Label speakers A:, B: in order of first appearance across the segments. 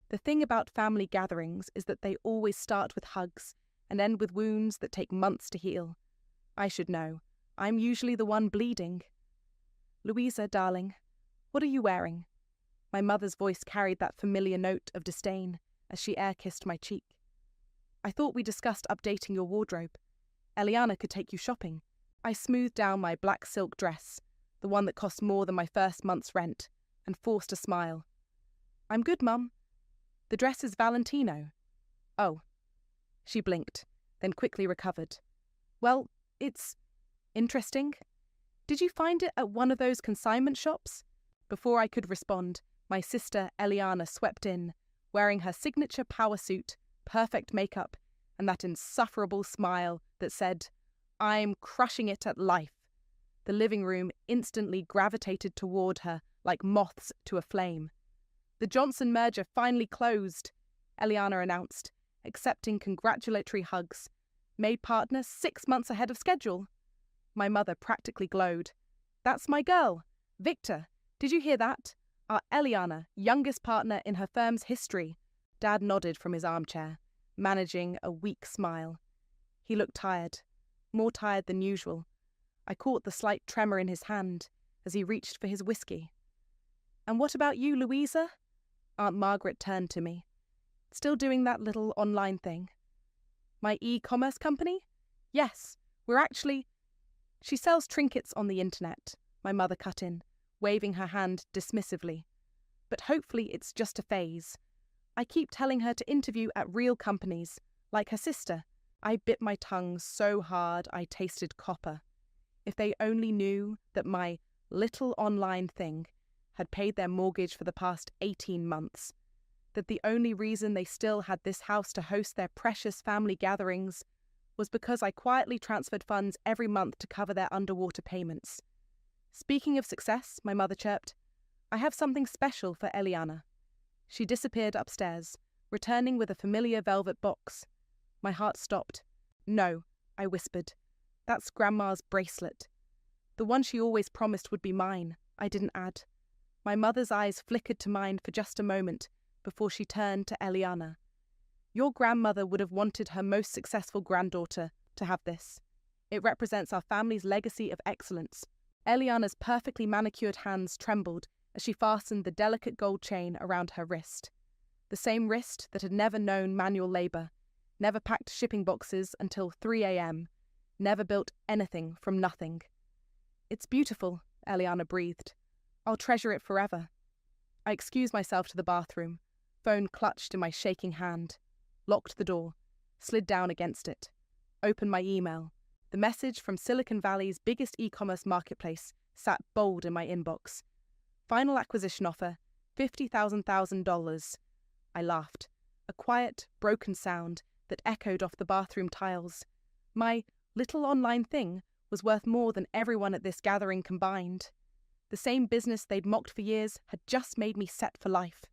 A: The thing about family gatherings is that they always start with hugs and end with wounds that take months to heal. I should know. I'm usually the one bleeding. Louisa, darling, what are you wearing? My mother's voice carried that familiar note of disdain as she air-kissed my cheek. I thought we discussed updating your wardrobe. Eliana could take you shopping. I smoothed down my black silk dress, the one that cost more than my first month's rent, and forced a smile. I'm good, Mum. The dress is Valentino. Oh. She blinked, then quickly recovered. Well, it's interesting. Did you find it at one of those consignment shops? Before I could respond, my sister Eliana swept in, wearing her signature power suit, perfect makeup, and that insufferable smile that said, I'm crushing it at life. The living room instantly gravitated toward her like moths to a flame. The Johnson merger finally closed, Eliana announced, accepting congratulatory hugs. Made partner 6 months ahead of schedule. My mother practically glowed. That's my girl, Victor. Did you hear that? Our Eliana, youngest partner in her firm's history. Dad nodded from his armchair, managing a weak smile. He looked tired, more tired than usual. I caught the slight tremor in his hand as he reached for his whiskey. And what about you, Louisa? Aunt Margaret turned to me. Still doing that little online thing? My e-commerce company? Yes, we're actually... She sells trinkets on the internet, my mother cut in, waving her hand dismissively. But hopefully it's just a phase. I keep telling her to interview at real companies, like her sister. I bit my tongue so hard I tasted copper. If they only knew that my little online thing had paid their mortgage for the past 18 months, that the only reason they still had this house to host their precious family gatherings was because I quietly transferred funds every month to cover their underwater payments. Speaking of success, my mother chirped, I have something special for Eliana. She disappeared upstairs, returning with a familiar velvet box. My heart stopped. No, I whispered. That's Grandma's bracelet. The one she always promised would be mine, I didn't add. My mother's eyes flickered to mine for just a moment before she turned to Eliana. Your grandmother would have wanted her most successful granddaughter to have this. It represents our family's legacy of excellence. Eliana's perfectly manicured hands trembled as she fastened the delicate gold chain around her wrist. The same wrist that had never known manual labor, never packed shipping boxes until 3 a.m., never built anything from nothing. It's beautiful, Eliana breathed. I'll treasure it forever. I excused myself to the bathroom, phone clutched in my shaking hand, locked the door, slid down against it, opened my email. The message from Silicon Valley's biggest e-commerce marketplace sat bold in my inbox. Final acquisition offer, $50,000. I laughed, a quiet, broken sound that echoed off the bathroom tiles. My little online thing was worth more than everyone at this gathering combined. The same business they'd mocked for years had just made me set for life.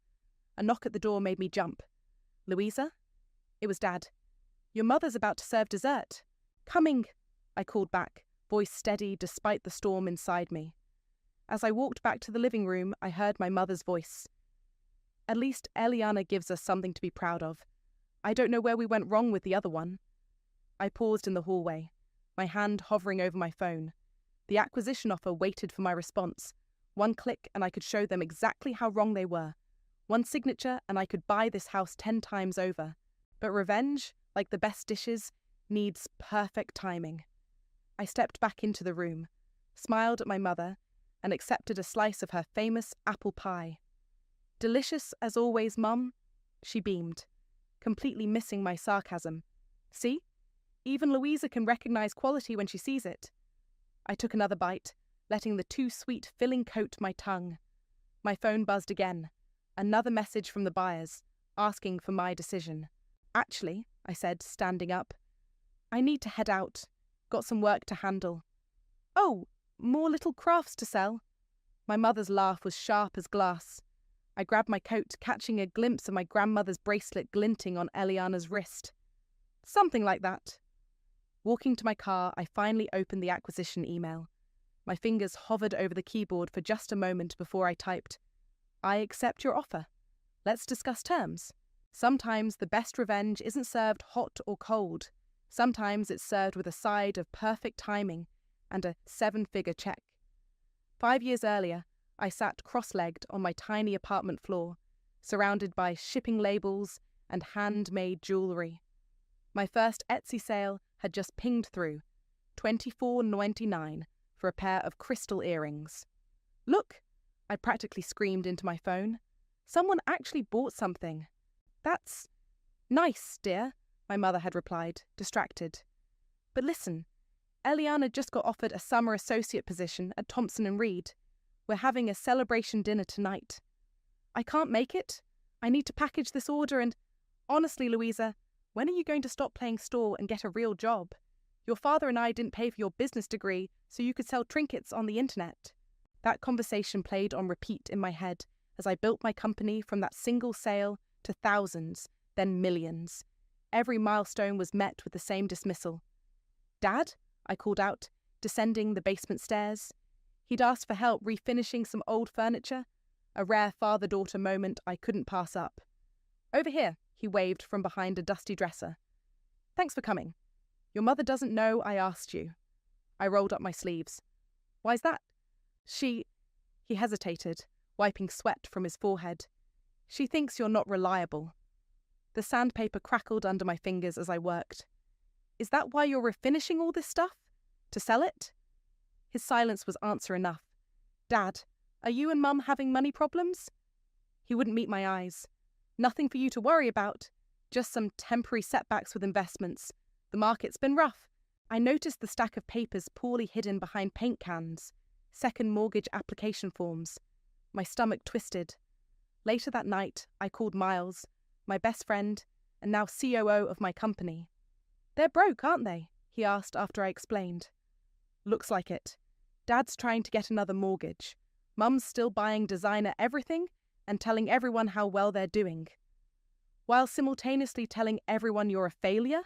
A: A knock at the door made me jump. Louisa? It was Dad. Your mother's about to serve dessert. Coming, I called back, voice steady despite the storm inside me. As I walked back to the living room, I heard my mother's voice. At least Eliana gives us something to be proud of. I don't know where we went wrong with the other one. I paused in the hallway, my hand hovering over my phone. The acquisition offer waited for my response. One click and I could show them exactly how wrong they were. One signature and I could buy this house 10 times over. But revenge, like the best dishes, needs perfect timing. I stepped back into the room, smiled at my mother, and accepted a slice of her famous apple pie. Delicious as always, Mum, she beamed, completely missing my sarcasm. See? Even Louisa can recognize quality when she sees it. I took another bite, letting the too sweet filling coat my tongue. My phone buzzed again. Another message from the buyers, asking for my decision. Actually, I said, standing up, I need to head out. Got some work to handle. Oh, more little crafts to sell. My mother's laugh was sharp as glass. I grabbed my coat, catching a glimpse of my grandmother's bracelet glinting on Eliana's wrist. Something like that. Walking to my car, I finally opened the acquisition email. My fingers hovered over the keyboard for just a moment before I typed, I accept your offer. Let's discuss terms. Sometimes the best revenge isn't served hot or cold. Sometimes it's served with a side of perfect timing and a 7-figure check. 5 years earlier, I sat cross-legged on my tiny apartment floor, surrounded by shipping labels and handmade jewellery. My first Etsy sale had just pinged through, $24.99 for a pair of crystal earrings. Look, I practically screamed into my phone. Someone actually bought something. That's nice, dear, my mother had replied, distracted. But listen, Eliana just got offered a summer associate position at Thompson & Reed. We're having a celebration dinner tonight. I can't make it. I need to package this order and... Honestly, Louisa, when are you going to stop playing store and get a real job? Your father and I didn't pay for your business degree so you could sell trinkets on the internet. That conversation played on repeat in my head as I built my company from that single sale to thousands, then millions. Every milestone was met with the same dismissal. Dad? I called out, descending the basement stairs. He'd asked for help refinishing some old furniture, a rare father-daughter moment I couldn't pass up. Over here, he waved from behind a dusty dresser. Thanks for coming. Your mother doesn't know I asked you. I rolled up my sleeves. Why's that? He hesitated, wiping sweat from his forehead. She thinks you're not reliable. The sandpaper crackled under my fingers as I worked. Is that why you're refinishing all this stuff? To sell it? His silence was answer enough. Dad, are you and Mum having money problems? He wouldn't meet my eyes. Nothing for you to worry about. Just some temporary setbacks with investments. The market's been rough. I noticed the stack of papers poorly hidden behind paint cans. Second mortgage application forms. My stomach twisted. Later that night, I called Miles, my best friend, and now COO of my company. They're broke, aren't they? He asked after I explained. Looks like it. Dad's trying to get another mortgage. Mum's still buying designer everything and telling everyone how well they're doing. While simultaneously telling everyone you're a failure?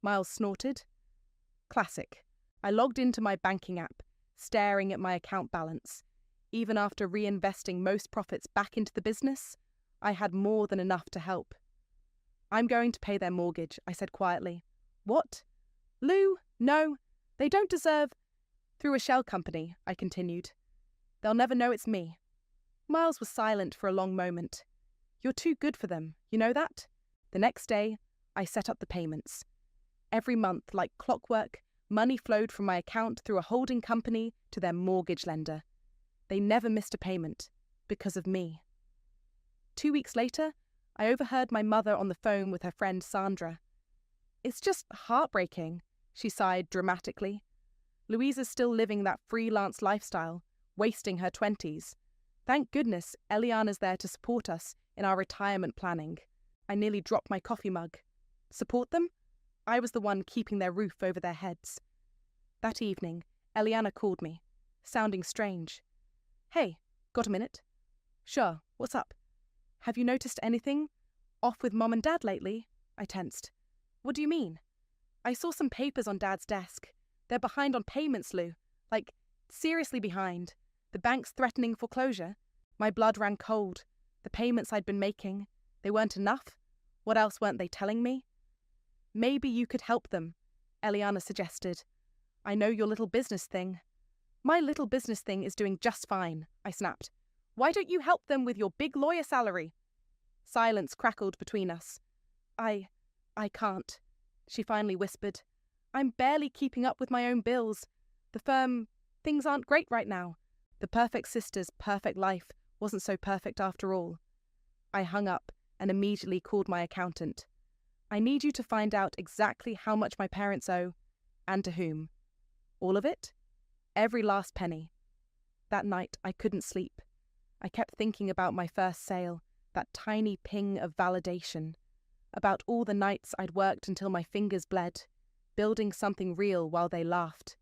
A: Miles snorted. Classic. I logged into my banking app, staring at my account balance. Even after reinvesting most profits back into the business, I had more than enough to help. I'm going to pay their mortgage, I said quietly. What? Lou, no, they don't deserve... Through a shell company, I continued. They'll never know it's me. Miles was silent for a long moment. You're too good for them, you know that? The next day, I set up the payments. Every month, like clockwork, money flowed from my account through a holding company to their mortgage lender. They never missed a payment, because of me. 2 weeks later, I overheard my mother on the phone with her friend Sandra. It's just heartbreaking, she sighed dramatically. Louisa's still living that freelance lifestyle, wasting her 20s. Thank goodness Eliana's there to support us in our retirement planning. I nearly dropped my coffee mug. Support them? I was the one keeping their roof over their heads. That evening, Eliana called me, sounding strange. Hey, got a minute? Sure, what's up? Have you noticed anything off with Mom and Dad lately? I tensed. What do you mean? I saw some papers on Dad's desk. They're behind on payments, Lou. Like, seriously behind. The bank's threatening foreclosure. My blood ran cold. The payments I'd been making, they weren't enough. What else weren't they telling me? Maybe you could help them, Eliana suggested. I know your little business thing. My little business thing is doing just fine, I snapped. Why don't you help them with your big lawyer salary? Silence crackled between us. I can't, she finally whispered. I'm barely keeping up with my own bills. The firm, things aren't great right now. The perfect sister's perfect life wasn't so perfect after all. I hung up and immediately called my accountant. I need you to find out exactly how much my parents owe, and to whom. All of it? Every last penny. That night I couldn't sleep. I kept thinking about my first sale, that tiny ping of validation, about all the nights I'd worked until my fingers bled, building something real while they laughed,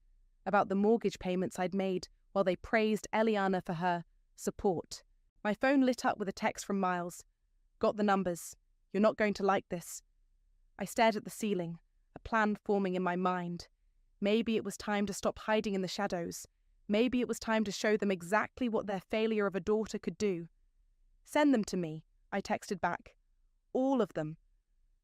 A: about the mortgage payments I'd made while they praised Eliana for her support. My phone lit up with a text from Miles. Got the numbers. You're not going to like this. I stared at the ceiling, a plan forming in my mind. Maybe it was time to stop hiding in the shadows. Maybe it was time to show them exactly what their failure of a daughter could do. Send them to me, I texted back. All of them.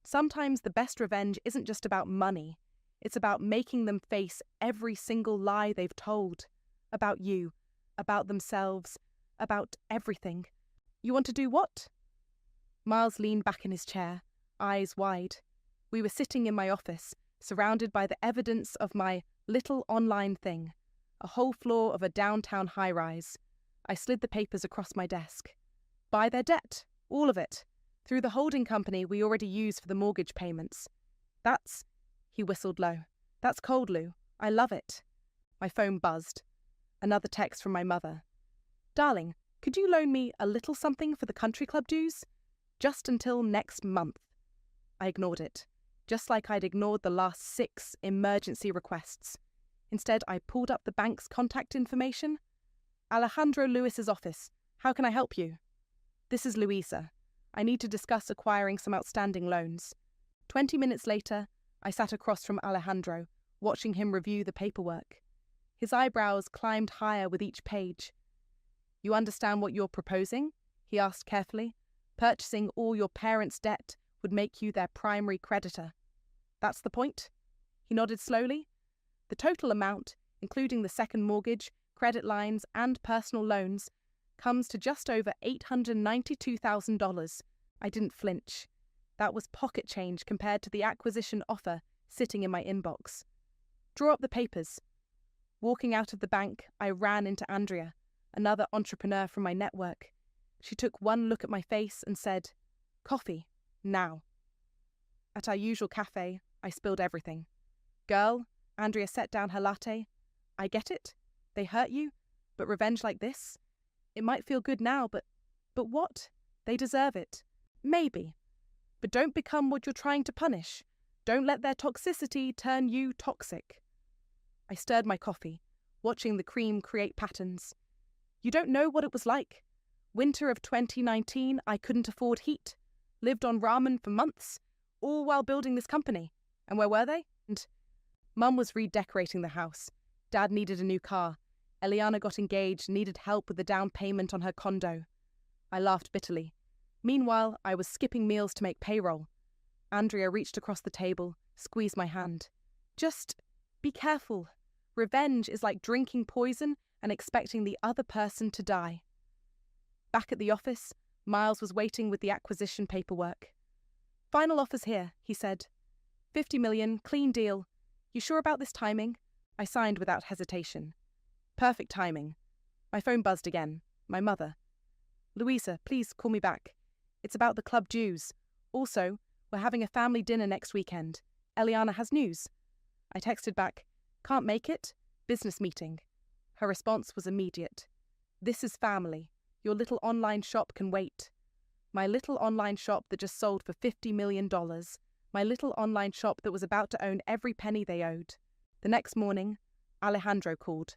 A: Sometimes the best revenge isn't just about money. It's about making them face every single lie they've told. About you, about themselves, about everything. You want to do what? Miles leaned back in his chair, eyes wide. We were sitting in my office, surrounded by the evidence of my little online thing, a whole floor of a downtown high-rise. I slid the papers across my desk. Buy their debt, all of it, through the holding company we already use for the mortgage payments. He whistled low. That's cold, Lou. I love it. My phone buzzed. Another text from my mother. Darling, could you loan me a little something for the country club dues? Just until next month. I ignored it, just like I'd ignored the last 6 emergency requests. Instead, I pulled up the bank's contact information. Alejandro Lewis's office. How can I help you? This is Louisa. I need to discuss acquiring some outstanding loans. 20 minutes later, I sat across from Alejandro, watching him review the paperwork. His eyebrows climbed higher with each page. You understand what you're proposing? He asked carefully. Purchasing all your parents' debt would make you their primary creditor. That's the point? He nodded slowly. The total amount, including the second mortgage, credit lines, and personal loans, comes to just over $892,000. I didn't flinch. That was pocket change compared to the acquisition offer sitting in my inbox. Draw up the papers. Walking out of the bank, I ran into Andrea, another entrepreneur from my network. She took one look at my face and said, "Coffee, now." At our usual cafe, I spilled everything. Girl, Andrea set down her latte. I get it. They hurt you, but revenge like this? It might feel good now, but what? They deserve it. Maybe. But don't become what you're trying to punish. Don't let their toxicity turn you toxic. I stirred my coffee, watching the cream create patterns. You don't know what it was like. Winter of 2019, I couldn't afford heat. Lived on ramen for months, all while building this company. And where were they? And Mum was redecorating the house. Dad needed a new car. Eliana got engaged, needed help with the down payment on her condo. I laughed bitterly. Meanwhile, I was skipping meals to make payroll. Andrea reached across the table, squeezed my hand. Just be careful. Revenge is like drinking poison and expecting the other person to die. Back at the office, Miles was waiting with the acquisition paperwork. Final offers here, he said. $50 million, clean deal. You sure about this timing? I signed without hesitation. Perfect timing. My phone buzzed again. My mother. Louisa, please call me back. It's about the club dues. Also, we're having a family dinner next weekend. Eliana has news. I texted back, can't make it. Business meeting. Her response was immediate. This is family. Your little online shop can wait. My little online shop that just sold for $50 million. My little online shop that was about to own every penny they owed. The next morning, Alejandro called.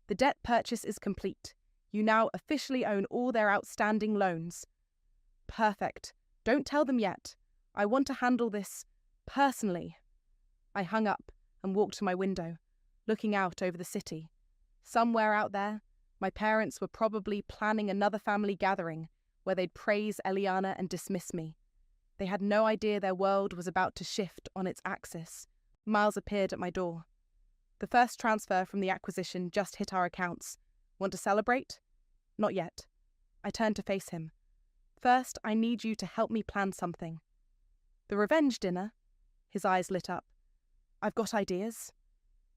A: The debt purchase is complete. You now officially own all their outstanding loans. Perfect. Don't tell them yet. I want to handle this personally. I hung up and walked to my window, looking out over the city. Somewhere out there, my parents were probably planning another family gathering where they'd praise Eliana and dismiss me. They had no idea their world was about to shift on its axis. Miles appeared at my door. The first transfer from the acquisition just hit our accounts. Want to celebrate? Not yet. I turned to face him. First, I need you to help me plan something. The revenge dinner? His eyes lit up. I've got ideas.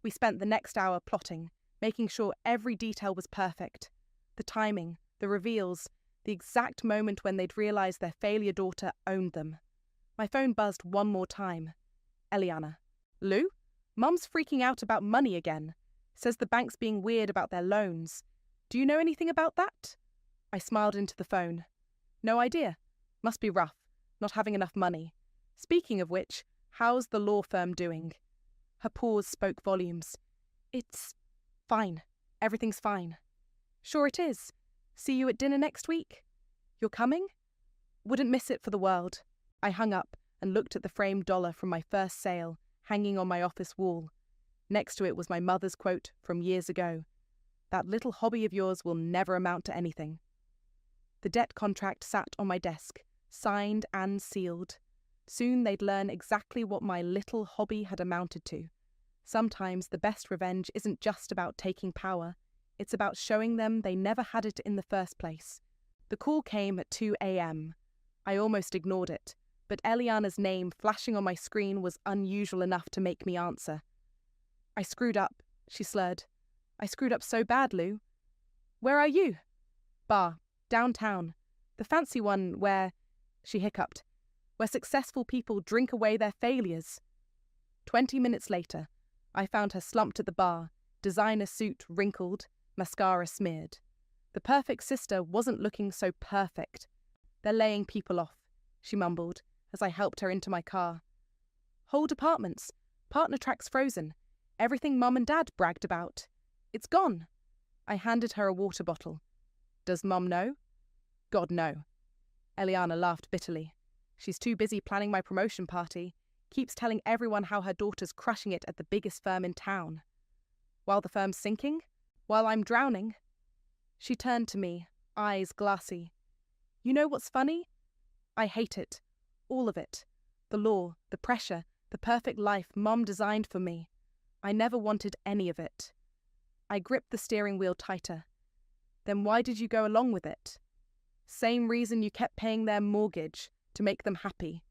A: We spent the next hour plotting, making sure every detail was perfect. The timing, the reveals, the exact moment when they'd realised their failure daughter owned them. My phone buzzed one more time. Eliana. Lou? Mum's freaking out about money again. Says the bank's being weird about their loans. Do you know anything about that? I smiled into the phone. No idea. Must be rough, not having enough money. Speaking of which, how's the law firm doing? Her pause spoke volumes. It's fine. Everything's fine. Sure it is. See you at dinner next week. You're coming? Wouldn't miss it for the world. I hung up and looked at the framed dollar from my first sale, hanging on my office wall. Next to it was my mother's quote from years ago. That little hobby of yours will never amount to anything. The debt contract sat on my desk, signed and sealed. Soon they'd learn exactly what my little hobby had amounted to. Sometimes the best revenge isn't just about taking power, it's about showing them they never had it in the first place. The call came at 2 a.m. I almost ignored it, but Eliana's name flashing on my screen was unusual enough to make me answer. "I screwed up," she slurred. "I screwed up so bad, Lou." "Where are you?" "Bar. Downtown. The fancy one where," she hiccuped, "where successful people drink away their failures." 20 minutes later, I found her slumped at the bar, designer suit wrinkled, mascara smeared. The perfect sister wasn't looking so perfect. "They're laying people off," she mumbled as I helped her into my car. "Whole departments. Partner track's frozen. Everything Mum and Dad bragged about. It's gone." I handed her a water bottle. "Does Mum know?" "God, no." Eliana laughed bitterly. "She's too busy planning my promotion party. Keeps telling everyone how her daughter's crushing it at the biggest firm in town. While the firm's sinking? While I'm drowning?" She turned to me, eyes glassy. "You know what's funny? I hate it. All of it. The law, the pressure, the perfect life Mum designed for me. I never wanted any of it." I gripped the steering wheel tighter. "Then why did you go along with it?" "Same reason you kept paying their mortgage, to make them happy."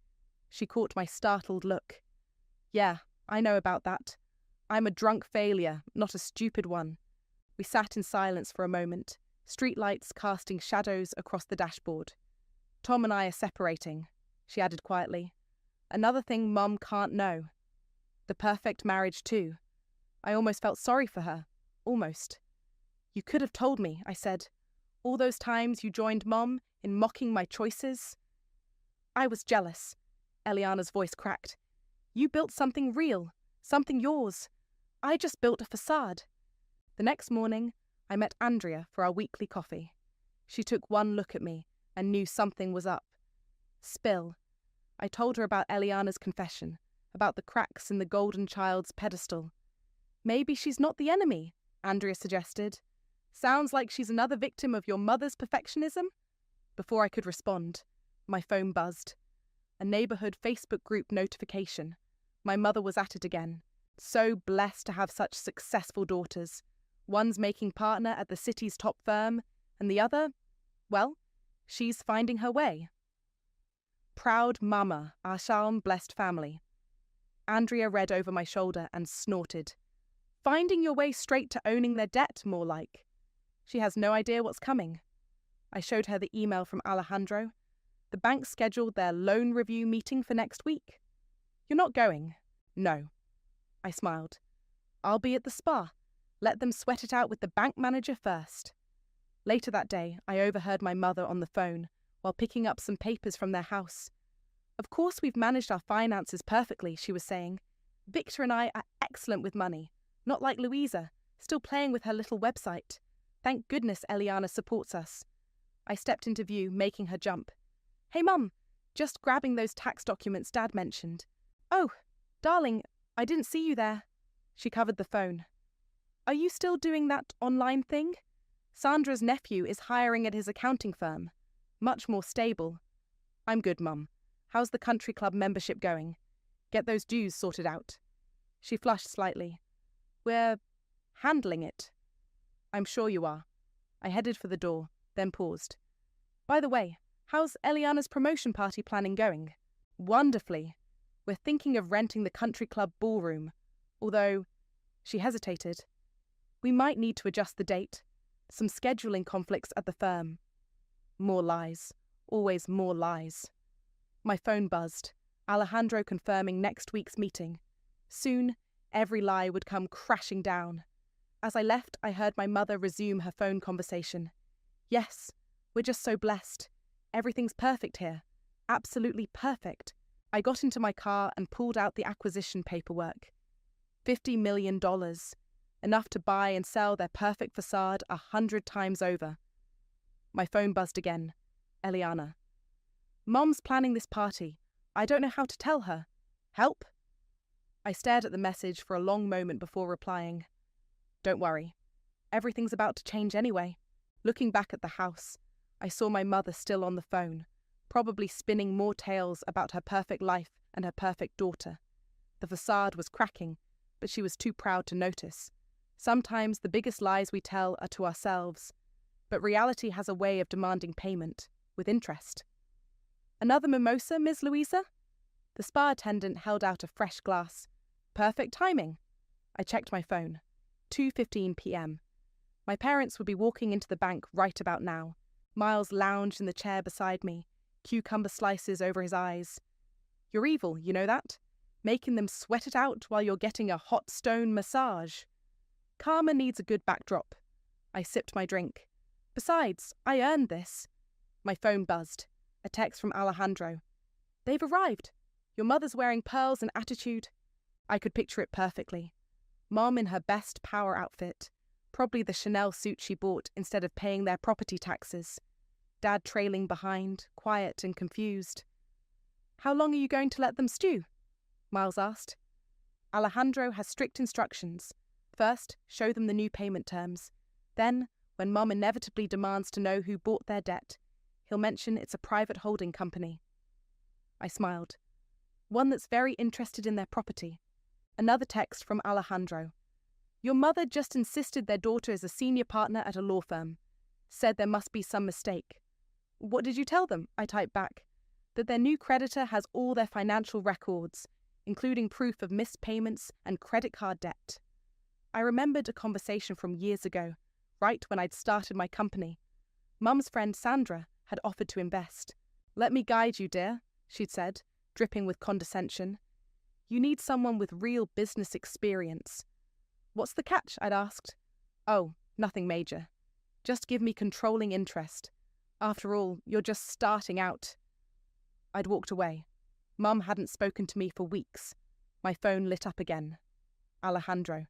A: She caught my startled look. "Yeah, I know about that. I'm a drunk failure, not a stupid one." We sat in silence for a moment, streetlights casting shadows across the dashboard. "Tom and I are separating," she added quietly. "Another thing Mum can't know. The perfect marriage too." I almost felt sorry for her. Almost. "You could have told me," I said. "All those times you joined Mom in mocking my choices." "I was jealous." Eliana's voice cracked. "You built something real, something yours. I just built a facade." The next morning, I met Andrea for our weekly coffee. She took one look at me and knew something was up. Spill. I told her about Eliana's confession, about the cracks in the golden child's pedestal. "Maybe she's not the enemy," Andrea suggested. "Sounds like she's another victim of your mother's perfectionism." Before I could respond, my phone buzzed. A neighborhood Facebook group notification. My mother was at it again. So blessed to have such successful daughters. One's making partner at the city's top firm, and the other, well, she's finding her way. "Proud mama, our Shalom-blessed family." Andrea read over my shoulder and snorted. "Finding your way straight to owning their debt, more like." She has no idea what's coming. I showed her the email from Alejandro. The bank scheduled their loan review meeting for next week. "You're not going?" "No." I smiled. "I'll be at the spa. Let them sweat it out with the bank manager first." Later that day, I overheard my mother on the phone while picking up some papers from their house. "Of course we've managed our finances perfectly," she was saying. "Victor and I are excellent with money. Not like Louisa, still playing with her little website. Thank goodness Eliana supports us." I stepped into view, making her jump. "Hey, Mum, just grabbing those tax documents Dad mentioned." "Oh, darling, I didn't see you there." She covered the phone. "Are you still doing that online thing? Sandra's nephew is hiring at his accounting firm. Much more stable." "I'm good, Mum. How's the country club membership going? Get those dues sorted out." She flushed slightly. "We're handling it." "I'm sure you are." I headed for the door, then paused. "By the way, how's Eliana's promotion party planning going?" "Wonderfully. We're thinking of renting the country club ballroom. Although," she hesitated, "we might need to adjust the date. Some scheduling conflicts at the firm." More lies. Always more lies. My phone buzzed. Alejandro confirming next week's meeting. Soon, every lie would come crashing down. As I left, I heard my mother resume her phone conversation. "Yes, we're just so blessed. Everything's perfect here. Absolutely perfect." I got into my car and pulled out the acquisition paperwork. $50 million. Enough to buy and sell their perfect facade 100 times over. My phone buzzed again. Eliana. "Mom's planning this party. I don't know how to tell her. Help?" I stared at the message for a long moment before replying. "Don't worry. Everything's about to change anyway." Looking back at the house, I saw my mother still on the phone, probably spinning more tales about her perfect life and her perfect daughter. The facade was cracking, but she was too proud to notice. Sometimes the biggest lies we tell are to ourselves, but reality has a way of demanding payment, with interest. "Another mimosa, Miss Louisa?" The spa attendant held out a fresh glass. "Perfect timing." I checked my phone. 2:15 p.m. My parents would be walking into the bank right about now. Miles lounged in the chair beside me, cucumber slices over his eyes. "You're evil, you know that? Making them sweat it out while you're getting a hot stone massage." "Karma needs a good backdrop." I sipped my drink. "Besides, I earned this." My phone buzzed. A text from Alejandro. "They've arrived. Your mother's wearing pearls and attitude." I could picture it perfectly. Mom in her best power outfit, probably the Chanel suit she bought instead of paying their property taxes. Dad trailing behind, quiet and confused. "How long are you going to let them stew?" Miles asked. "Alejandro has strict instructions. First, show them the new payment terms. Then, when Mom inevitably demands to know who bought their debt, he'll mention it's a private holding company." I smiled. "One that's very interested in their property." Another text from Alejandro. "Your mother just insisted their daughter is a senior partner at a law firm. Said there must be some mistake." "What did you tell them?" I typed back. "That their new creditor has all their financial records, including proof of missed payments and credit card debt." I remembered a conversation from years ago, right when I'd started my company. Mum's friend Sandra had offered to invest. "Let me guide you, dear," she'd said, dripping with condescension. "You need someone with real business experience." "What's the catch?" I'd asked. "Oh, nothing major. Just give me controlling interest. After all, you're just starting out." I'd walked away. Mum hadn't spoken to me for weeks. My phone lit up again. Alejandro.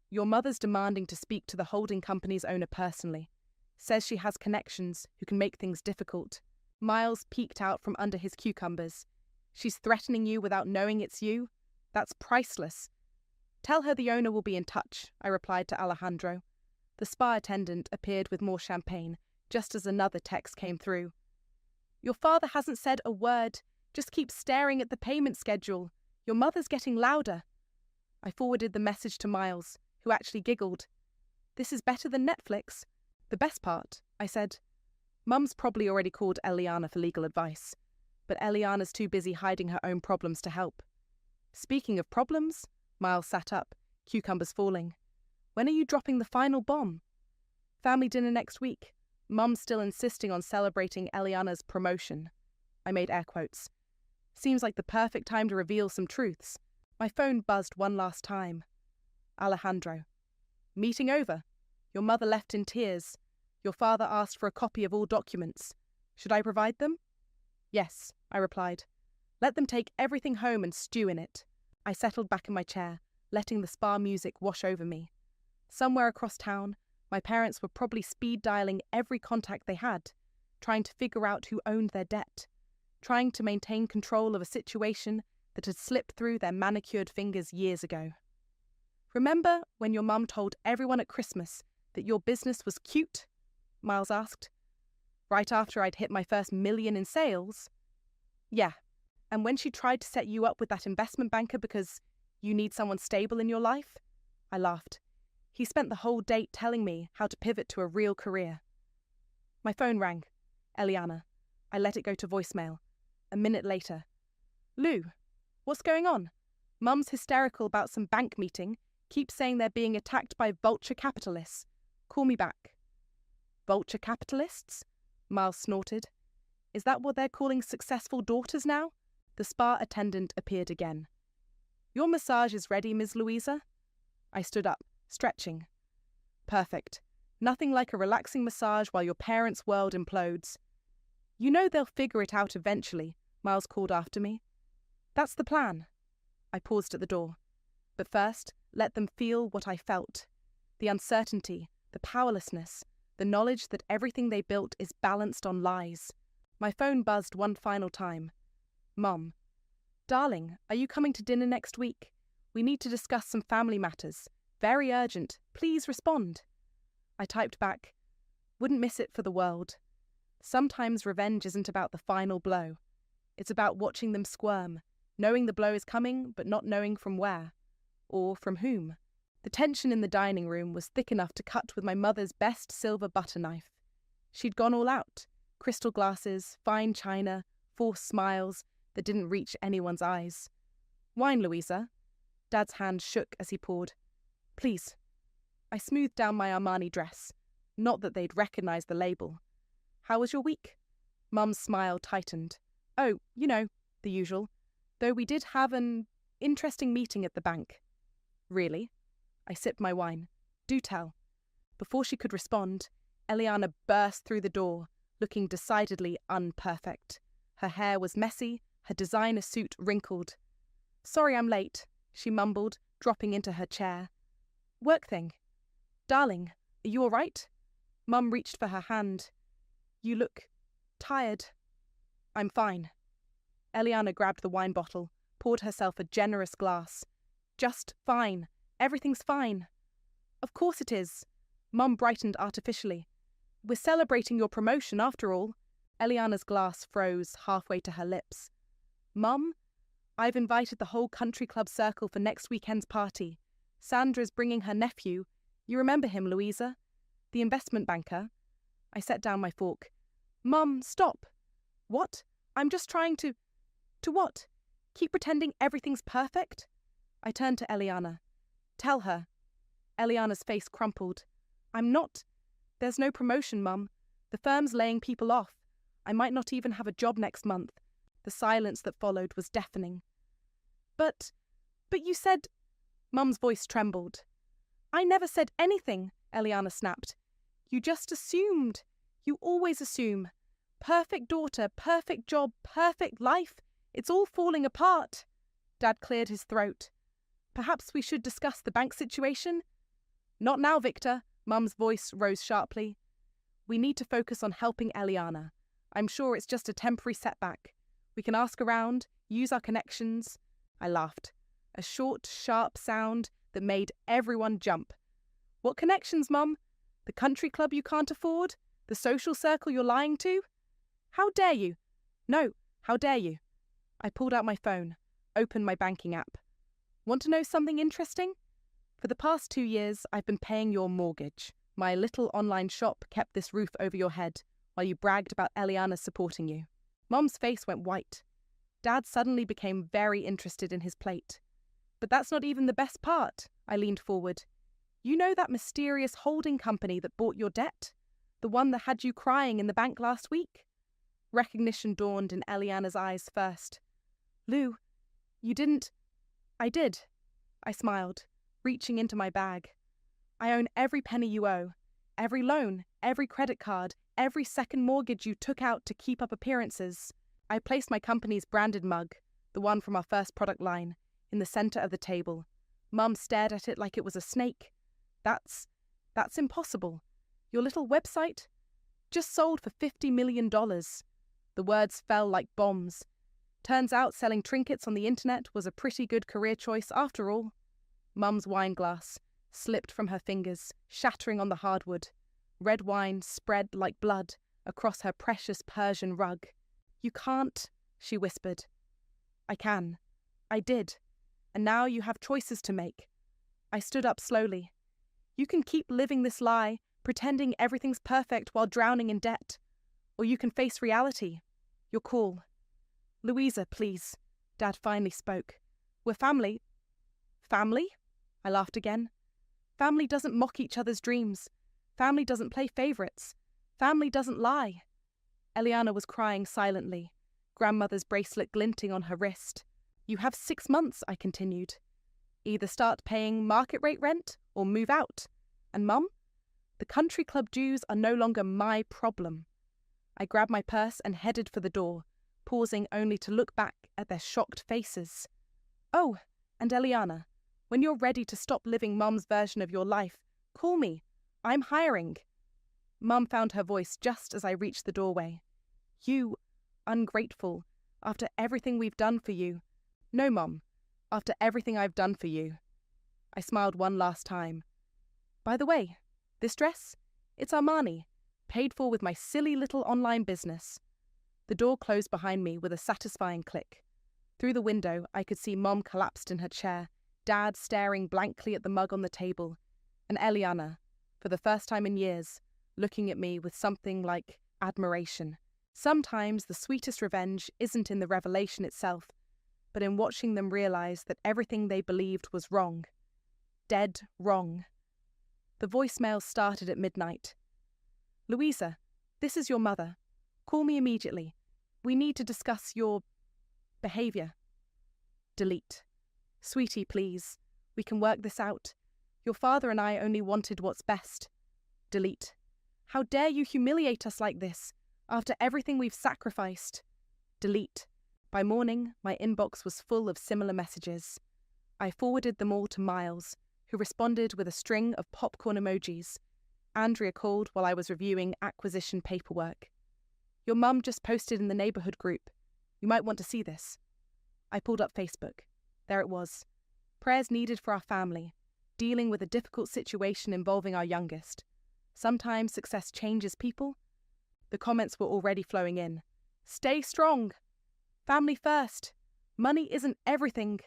A: "Your mother's demanding to speak to the holding company's owner personally. Says she has connections who can make things difficult." Miles peeked out from under his cucumbers. "She's threatening you without knowing it's you? That's priceless." "Tell her the owner will be in touch," I replied to Alejandro. The spa attendant appeared with more champagne, just as another text came through. "Your father hasn't said a word. Just keep staring at the payment schedule. Your mother's getting louder." I forwarded the message to Miles, who actually giggled. "This is better than Netflix." "The best part," I said. "Mum's probably already called Eliana for legal advice, but Eliana's too busy hiding her own problems to help." "Speaking of problems," Miles sat up, cucumbers falling. "When are you dropping the final bomb?" "Family dinner next week. Mum's still insisting on celebrating Eliana's promotion." I made air quotes. "Seems like the perfect time to reveal some truths." My phone buzzed one last time. Alejandro. "Meeting over. Your mother left in tears. Your father asked for a copy of all documents. Should I provide them?" "Yes," I replied. "Let them take everything home and stew in it." I settled back in my chair, letting the spa music wash over me. Somewhere across town, my parents were probably speed dialing every contact they had, trying to figure out who owned their debt, trying to maintain control of a situation that had slipped through their manicured fingers years ago. "Remember when your mum told everyone at Christmas that your business was cute?" Miles asked. "Right after I'd hit my first million in sales?" "Yeah. And when she tried to set you up with that investment banker because you need someone stable in your life?" I laughed. "He spent the whole date telling me how to pivot to a real career." My phone rang. Eliana. I let it go to voicemail. A minute later. "Lou, what's going on? Mum's hysterical about some bank meeting. Keeps saying they're being attacked by vulture capitalists. Call me back." "Vulture capitalists?" Miles snorted. "Is that what they're calling successful daughters now?" The spa attendant appeared again. "Your massage is ready, Ms. Louisa." I stood up, stretching. "Perfect. Nothing like a relaxing massage while your parents' world implodes." "You know they'll figure it out eventually," Miles called after me. "That's the plan." I paused at the door. "But first, let them feel what I felt. The uncertainty, the powerlessness, the knowledge that everything they built is balanced on lies." My phone buzzed one final time. "Mom. Darling, are you coming to dinner next week? We need to discuss some family matters. Very urgent. Please respond." I typed back, "Wouldn't miss it for the world." Sometimes revenge isn't about the final blow. It's about watching them squirm, knowing the blow is coming but not knowing from where, or from whom. The tension in the dining room was thick enough to cut with my mother's best silver butter knife. She'd gone all out. Crystal glasses, fine china, forced smiles that didn't reach anyone's eyes. "Wine, Louisa." Dad's hand shook as he poured. "Please." I smoothed down my Armani dress. Not that they'd recognise the label. "How was your week?" Mum's smile tightened. "Oh, you know, the usual. Though we did have an interesting meeting at the bank." "Really?" I sipped my wine. "Do tell." Before she could respond, Eliana burst through the door, looking decidedly unperfect. Her hair was messy, her designer suit wrinkled. "Sorry I'm late," she mumbled, dropping into her chair. "Work thing." "Darling, are you all right?" Mum reached for her hand. "You look tired." "I'm fine." Eliana grabbed the wine bottle, poured herself a generous glass. "Just fine. Everything's fine." "Of course it is." Mum brightened artificially. "We're celebrating your promotion, after all." Eliana's glass froze halfway to her lips. "Mum, I've invited the whole country club circle for next weekend's party. Sandra's bringing her nephew. You remember him, Louisa? The investment banker." I set down my fork. "Mum, stop." "What? I'm just trying to..." "To what? Keep pretending everything's perfect?" I turned to Eliana. "Tell her." Eliana's face crumpled. "I'm not. There's no promotion, Mum. The firm's laying people off. I might not even have a job next month." The silence that followed was deafening. But you said..." Mum's voice trembled. "I never said anything," Eliana snapped. "You just assumed. You always assume. Perfect daughter, perfect job, perfect life. It's all falling apart." Dad cleared his throat. "Perhaps we should discuss the bank situation?" "Not now, Victor." Mum's voice rose sharply. "We need to focus on helping Eliana. I'm sure it's just a temporary setback. We can ask around, use our connections." I laughed. A short, sharp sound that made everyone jump. "What connections, Mum? The country club you can't afford? The social circle you're lying to? How dare you? No, how dare you?" I pulled out my phone, opened my banking app. "Want to know something interesting? For the past 2 years, I've been paying your mortgage. My little online shop kept this roof over your head while you bragged about Eliana supporting you." Mum's face went white. Dad suddenly became very interested in his plate. "But that's not even the best part." I leaned forward. "You know that mysterious holding company that bought your debt? The one that had you crying in the bank last week?" Recognition dawned in Eliana's eyes first. "Lou, you didn't..." "I did." I smiled, reaching into my bag. "I own every penny you owe, every loan, every credit card, every second mortgage you took out to keep up appearances." I placed my company's branded mug, the one from our first product line, in the center of the table. Mum stared at it like it was a snake. That's impossible. Your little website? Just sold for $50 million. The words fell like bombs. Turns out selling trinkets on the internet was a pretty good career choice after all. Mum's wine glass slipped from her fingers, shattering on the hardwood. Red wine spread like blood across her precious Persian rug. "You can't," she whispered. "I can. I did. And now you have choices to make." I stood up slowly. "You can keep living this lie, pretending everything's perfect while drowning in debt. Or you can face reality. Your call." "Louisa, please." Dad finally spoke. "We're family." "Family?" I laughed again. "Family doesn't mock each other's dreams. Family doesn't play favourites. Family doesn't lie." Eliana was crying silently, grandmother's bracelet glinting on her wrist. "You have 6 months," I continued. "Either start paying market rate rent or move out. And Mum? The country club dues are no longer my problem." I grabbed my purse and headed for the door, pausing only to look back at their shocked faces. "Oh, and Eliana, when you're ready to stop living Mum's version of your life, call me. I'm hiring." Mum found her voice just as I reached the doorway. "You, ungrateful, after everything we've done for you." "No, Mum, after everything I've done for you." I smiled one last time. "By the way, this dress? It's Armani. paid for with my silly little online business. The door closed behind me with a satisfying click. Through the window, I could see Mom collapsed in her chair, Dad staring blankly at the mug on the table, and Eliana, for the first time in years, looking at me with something like admiration. Sometimes the sweetest revenge isn't in the revelation itself, but in watching them realize that everything they believed was wrong. Dead wrong. The voicemail started at midnight. "Louisa, this is your mother. Call me immediately. We need to discuss your behavior." Delete. "Sweetie, please. We can work this out. Your father and I only wanted what's best." Delete. "How dare you humiliate us like this, after everything we've sacrificed." Delete. By morning, my inbox was full of similar messages. I forwarded them all to Miles, who responded with a string of popcorn emojis. Andrea called while I was reviewing acquisition paperwork. "Your mum just posted in the neighbourhood group. You might want to see this." I pulled up Facebook. There it was. "Prayers needed for our family, dealing with a difficult situation involving our youngest. Sometimes success changes people." The comments were already flowing in. "Stay strong. Family first. Money isn't everything."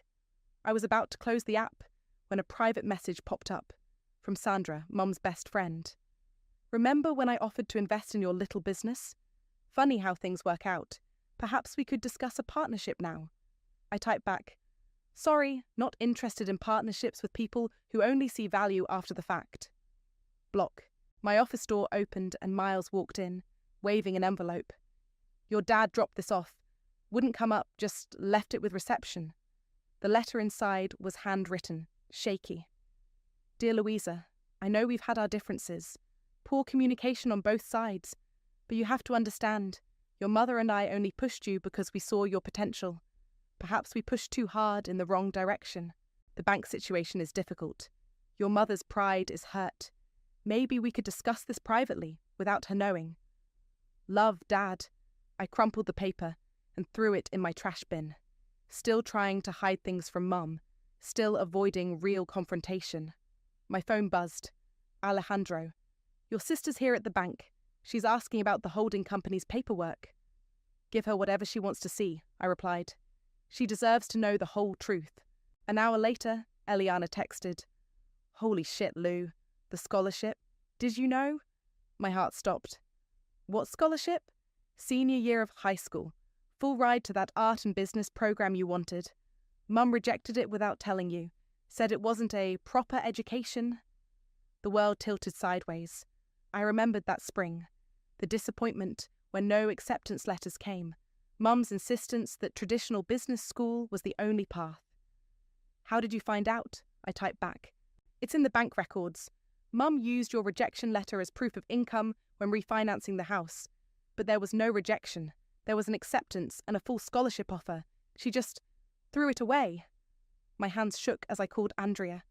A: I was about to close the app when a private message popped up from Sandra, Mum's best friend. "Remember when I offered to invest in your little business? Funny how things work out. Perhaps we could discuss a partnership now." I typed back, "Sorry, not interested in partnerships with people who only see value after the fact." Block. My office door opened and Miles walked in, waving an envelope. "Your dad dropped this off. Wouldn't come up, just left it with reception." The letter inside was handwritten, shaky. "Dear Louisa, I know we've had our differences. Poor communication on both sides. But you have to understand, your mother and I only pushed you because we saw your potential. Perhaps we pushed too hard in the wrong direction. The bank situation is difficult. Your mother's pride is hurt. Maybe we could discuss this privately, without her knowing. Love, Dad." I crumpled the paper and threw it in my trash bin. Still trying to hide things from Mum, still avoiding real confrontation. My phone buzzed. "Alejandro, your sister's here at the bank. She's asking about the holding company's paperwork." "Give her whatever she wants to see," I replied. "She deserves to know the whole truth." An hour later, Eliana texted, "Holy shit, Lou. The scholarship. Did you know?" My heart stopped. "What scholarship?" "Senior year of high school. Full ride to that art and business program you wanted. Mum rejected it without telling you. Said it wasn't a proper education." The world tilted sideways. I remembered that spring. The disappointment when no acceptance letters came. Mum's insistence that traditional business school was the only path. "How did you find out?" I typed back. "It's in the bank records. Mum used your rejection letter as proof of income when refinancing the house. But there was no rejection. There was an acceptance and a full scholarship offer. She just threw it away." My hands shook as I called Andrea.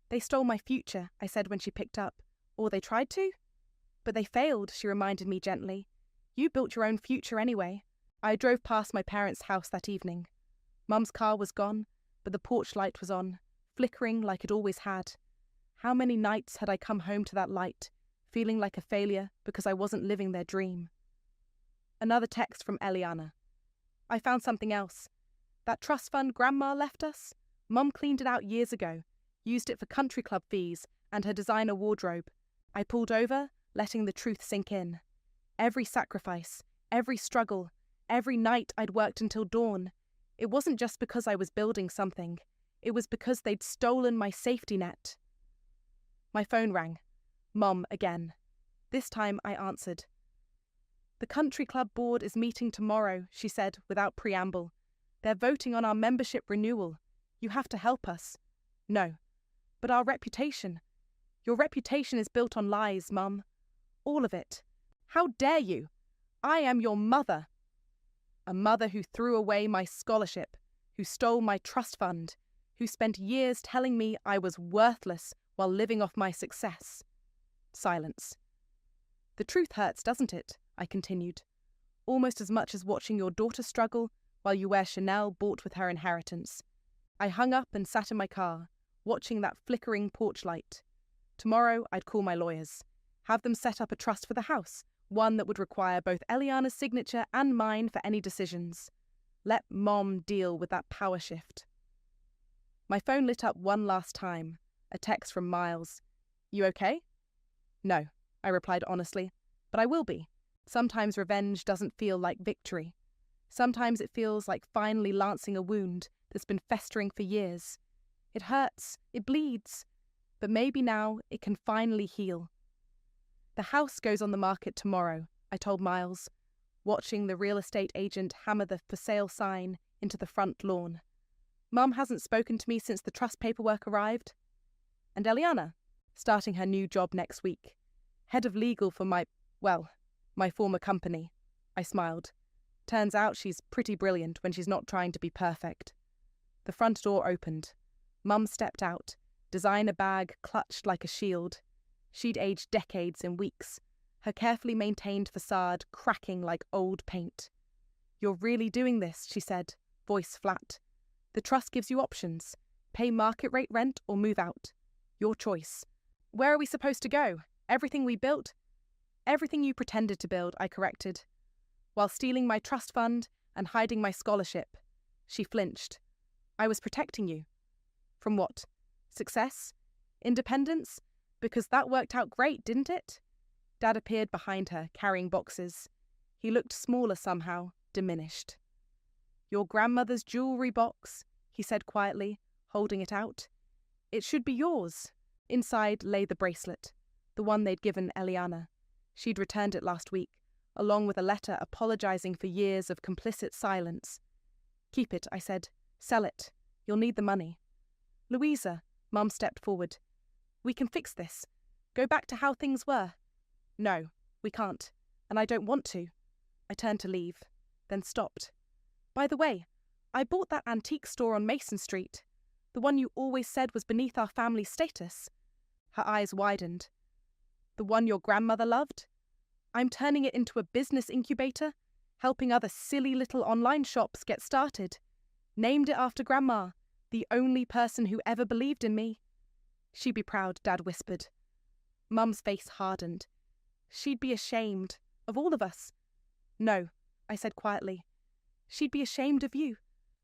A: "They stole my future," I said when she picked up. "Or they tried to?" "But they failed," she reminded me gently. "You built your own future anyway." I drove past my parents' house that evening. Mum's car was gone, but the porch light was on, flickering like it always had. How many nights had I come home to that light, feeling like a failure because I wasn't living their dream? Another text from Eliana. "I found something else. That trust fund Grandma left us? Mum cleaned it out years ago, used it for country club fees and her designer wardrobe. I pulled over, letting the truth sink in. Every sacrifice, every struggle, every night I'd worked until dawn. It wasn't just because I was building something. It was because they'd stolen my safety net." My phone rang. Mum again. This time I answered. "The country club board is meeting tomorrow," she said without preamble. "They're voting on our membership renewal. You have to help us." "No." "But our reputation. Your reputation is built on lies, Mum. All of it. How dare you? I am your mother." A mother who threw away my scholarship, who stole my trust fund, who spent years telling me I was worthless while living off my success. Silence. "The truth hurts, doesn't it?" I continued. "Almost as much as watching your daughter struggle while you wear Chanel bought with her inheritance." I hung up and sat in my car, watching that flickering porch light. Tomorrow I'd call my lawyers. Have them set up a trust for the house, one that would require both Eliana's signature and mine for any decisions. Let Mom deal with that power shift. My phone lit up one last time, a text from Miles. You okay? No, I replied honestly, but I will be. Sometimes revenge doesn't feel like victory. Sometimes it feels like finally lancing a wound that's been festering for years. It hurts, it bleeds, but maybe now it can finally heal. The house goes on the market tomorrow, I told Miles, watching the real estate agent hammer the for sale sign into the front lawn. Mum hasn't spoken to me since the trust paperwork arrived. And Eliana, starting her new job next week. Head of legal for my former company. I smiled. Turns out she's pretty brilliant when she's not trying to be perfect. The front door opened. Mum stepped out, designer bag clutched like a shield. She'd aged decades in weeks, her carefully maintained facade cracking like old paint. You're really doing this, she said, voice flat. The trust gives you options. Pay market rate rent or move out. Your choice. Where are we supposed to go? Everything we built? Everything you pretended to build, I corrected. While stealing my trust fund and hiding my scholarship. She flinched. I was protecting you. From what? Success? Independence? Because that worked out great, didn't it? Dad appeared behind her, carrying boxes. He looked smaller somehow, diminished. Your grandmother's jewellery box, he said quietly, holding it out. It should be yours. Inside lay the bracelet, the one they'd given Eliana. She'd returned it last week, along with a letter apologising for years of complicit silence. Keep it, I said. Sell it. You'll need the money. Louisa, Mum stepped forward. We can fix this. Go back to how things were. No, we can't, and I don't want to. I turned to leave, then stopped. By the way, I bought that antique store on Mason Street, the one you always said was beneath our family status. Her eyes widened. The one your grandmother loved? I'm turning it into a business incubator, helping other silly little online shops get started. Named it after Grandma, the only person who ever believed in me. She'd be proud, Dad whispered. Mum's face hardened. She'd be ashamed of all of us. No, I said quietly. She'd be ashamed of you,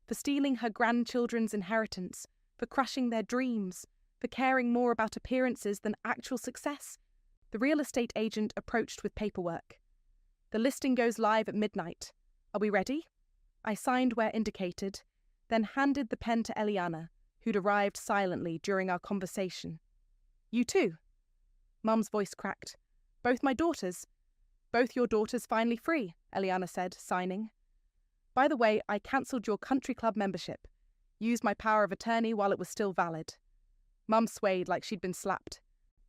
A: for stealing her grandchildren's inheritance, for crushing their dreams, for caring more about appearances than actual success. The real estate agent approached with paperwork. The listing goes live at midnight. Are we ready? I signed where indicated, then handed the pen to Eliana, who'd arrived silently during our conversation. You too? Mum's voice cracked. Both my daughters. Both your daughters finally free, Eliana said, signing. By the way, I cancelled your country club membership. Used my power of attorney while it was still valid. Mum swayed like she'd been slapped.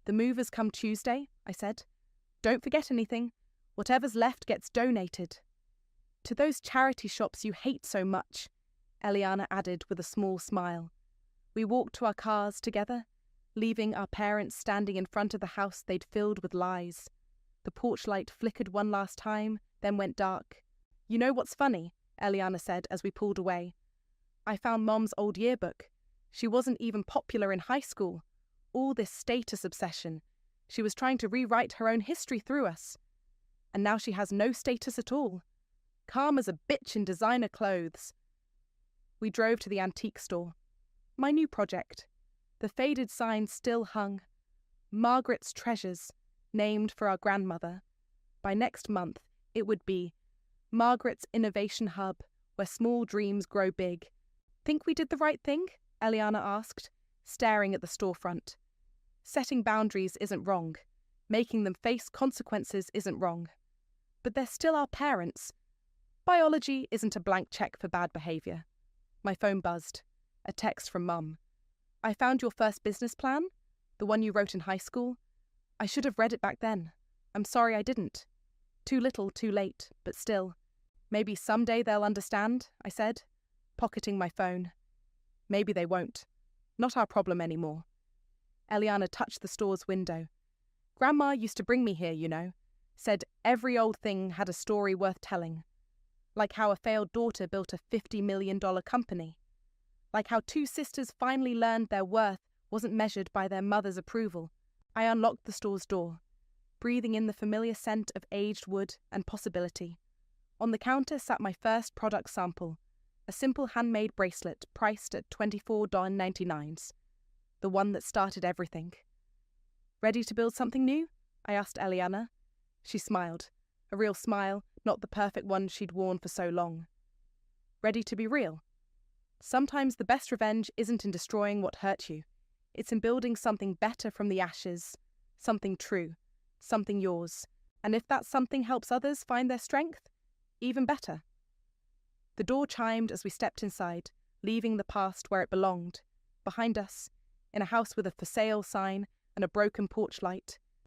A: The movers come Tuesday, I said. Don't forget anything. Whatever's left gets donated. To those charity shops you hate so much, Eliana added with a small smile. We walked to our cars together, leaving our parents standing in front of the house they'd filled with lies. The porch light flickered one last time, then went dark. You know what's funny? Eliana said as we pulled away. I found Mom's old yearbook. She wasn't even popular in high school. All this status obsession. She was trying to rewrite her own history through us. And now she has no status at all. Calm as a bitch in designer clothes. We drove to the antique store. My new project. The faded sign still hung. Margaret's Treasures, named for our grandmother. By next month, it would be Margaret's Innovation Hub, where small dreams grow big. Think we did the right thing? Eliana asked, staring at the storefront. Setting boundaries isn't wrong. Making them face consequences isn't wrong. But they're still our parents. Biology isn't a blank check for bad behaviour. My phone buzzed. A text from Mum. I found your first business plan, the one you wrote in high school. I should have read it back then. I'm sorry I didn't. Too little, too late, but still. Maybe someday they'll understand, I said, pocketing my phone. Maybe they won't. Not our problem anymore. Eliana touched the store's window. Grandma used to bring me here, you know. Said every old thing had a story worth telling. Like how a failed daughter built a $50 million company. Like how two sisters finally learned their worth wasn't measured by their mother's approval. I unlocked the store's door. breathing in the familiar scent of aged wood and possibility. On the counter sat my first product sample, a simple handmade bracelet priced at $24.99, the one that started everything. Ready to build something new? I asked Eliana. She smiled, a real smile, not the perfect one she'd worn for so long. Ready to be real? Sometimes the best revenge isn't in destroying what hurt you. It's in building something better from the ashes, something true, something yours. And if that something helps others find their strength, even better. The door chimed as we stepped inside, leaving the past where it belonged, behind us, in a house with a for sale sign and a broken porch light.